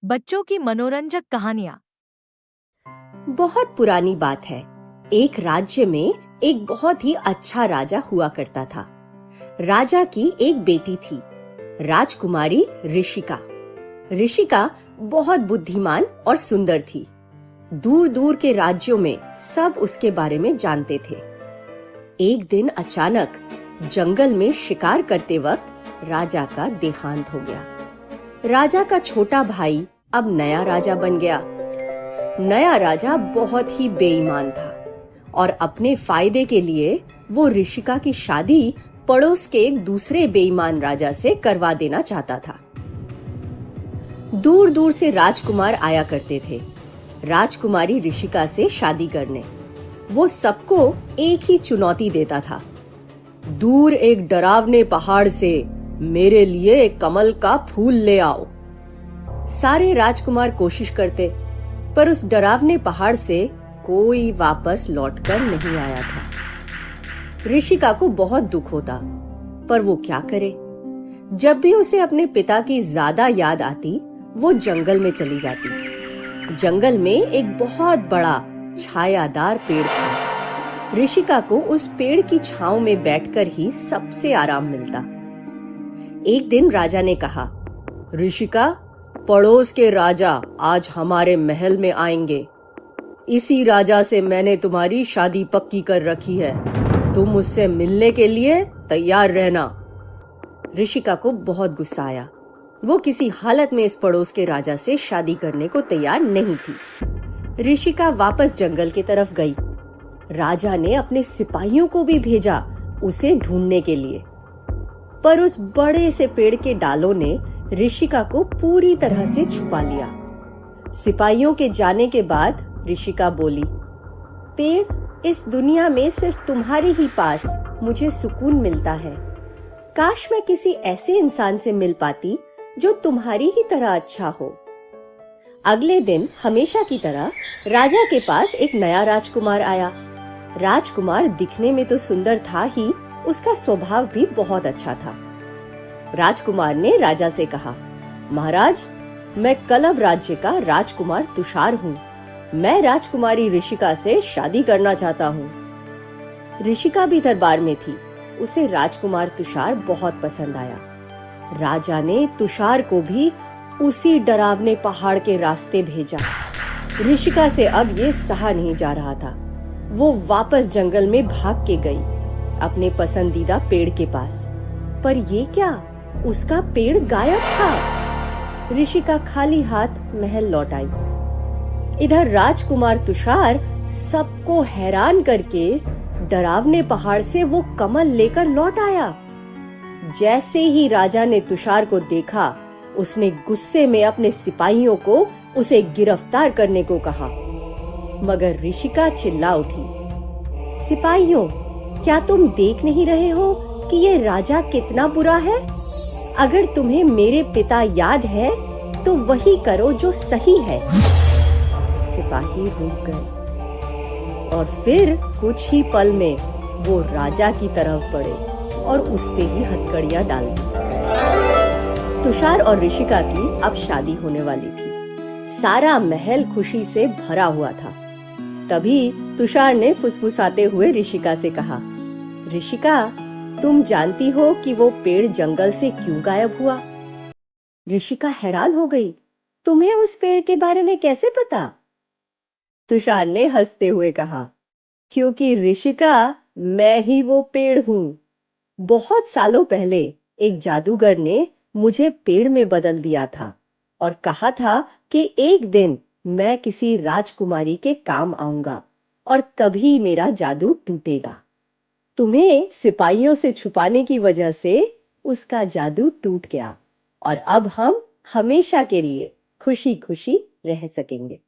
बच्चों की मनोरंजक कहानियाँ। बहुत पुरानी बात है। एक राज्य में एक बहुत ही अच्छा राजा हुआ करता था। राजा की एक बेटी थी, राजकुमारी ऋषिका। ऋषिका बहुत बुद्धिमान और सुंदर थी। दूर दूर के राज्यों में सब उसके बारे में जानते थे। एक दिन अचानक जंगल में शिकार करते वक्त राजा का देहांत हो गया। राजा का छोटा भाई अब नया राजा बन गया। नया राजा बहुत ही बेईमान था और अपने फायदे के लिए वो ऋषिका की शादी पड़ोस के एक दूसरे बेईमान राजा से करवा देना चाहता था। दूर दूर से राजकुमार आया करते थे राजकुमारी ऋषिका से शादी करने। वो सबको एक ही चुनौती देता था, दूर एक डरावने पहाड़ से मेरे लिए एक कमल का फूल ले आओ। सारे राजकुमार कोशिश करते, पर उस डरावने पहाड़ से कोई वापस लौटकर नहीं आया था। ऋषिका को बहुत दुख होता, पर वो क्या करे। जब भी उसे अपने पिता की ज्यादा याद आती, वो जंगल में चली जाती। जंगल में एक बहुत बड़ा छायादार पेड़ था। ऋषिका को उस पेड़ की छांव में बैठकर ही सबसे आराम मिलता। एक दिन राजा ने कहा, ऋषिका, पड़ोस के राजा आज हमारे महल में आएंगे। इसी राजा से मैंने तुम्हारी शादी पक्की कर रखी है। तुम उससे मिलने के लिए तैयार रहना। ऋषिका को बहुत गुस्सा आया। वो किसी हालत में इस पड़ोस के राजा से शादी करने को तैयार नहीं थी। ऋषिका वापस जंगल की तरफ गई। राजा ने अपने सिपाहियों को भी भेजा उसे ढूंढने के लिए, पर उस बड़े से पेड़ के डालों ने ऋषिका को पूरी तरह से छुपा लिया। सिपाहियों के जाने के बाद ऋषिका बोली, पेड़, इस दुनिया में सिर्फ तुम्हारे ही पास मुझे सुकून मिलता है। काश मैं किसी ऐसे इंसान से मिल पाती जो तुम्हारी ही तरह अच्छा हो। अगले दिन हमेशा की तरह राजा के पास एक नया राजकुमार आया। राजकुमार दिखने में तो सुंदर था ही, उसका स्वभाव भी बहुत अच्छा था। राजकुमार ने राजा से कहा, महाराज, मैं कलव राज्य का राजकुमार तुषार हूँ। मैं राजकुमारी ऋषिका से शादी करना चाहता हूँ। ऋषिका भी दरबार में थी। उसे राजकुमार तुषार बहुत पसंद आया। राजा ने तुषार को भी उसी डरावने पहाड़ के रास्ते भेजा। ऋषिका से अब ये सहा नहीं जा रहा था। वो वापस जंगल में भाग के गई, अपने पसंदीदा पेड़ के पास। पर ये क्या, उसका पेड़ गायब था। ऋषिका खाली हाथ महल लौट आई। इधर राजकुमार तुषार सबको हैरान करके डरावने पहाड़ से वो कमल लेकर लौट आया। जैसे ही राजा ने तुषार को देखा, उसने गुस्से में अपने सिपाहियों को उसे गिरफ्तार करने को कहा। मगर ऋषिका चिल्ला उठी, सिपाहियों, क्या तुम देख नहीं रहे हो कि ये राजा कितना बुरा है? अगर तुम्हें मेरे पिता याद है तो वही करो जो सही है। सिपाही रुक गए और फिर कुछ ही पल में वो राजा की तरफ बढ़े और उस पे ही हथकड़ियां डाल दी। तुषार और ऋषिका की अब शादी होने वाली थी। सारा महल खुशी से भरा हुआ था। तभी तुषार ने फुसफुसाते हुए ऋषिका से कहा, ऋषिका, तुम जानती हो कि वो पेड़ जंगल से क्यों गायब हुआ? ऋषिका हैरान हो गई, तुम्हें उस पेड़ के बारे में कैसे पता? तुषार ने हंसते हुए कहा, क्योंकि ऋषिका, मैं ही वो पेड़ हूँ। बहुत सालों पहले एक जादूगर ने मुझे पेड़ में बदल दिया था और कहा था कि एक दिन मैं किसी राजकुमारी के काम आऊंगा और तभी मेरा जादू टूटेगा। तुम्हें सिपाहियों से छुपाने की वजह से उसका जादू टूट गया और अब हम हमेशा के लिए खुशी खुशी रह सकेंगे।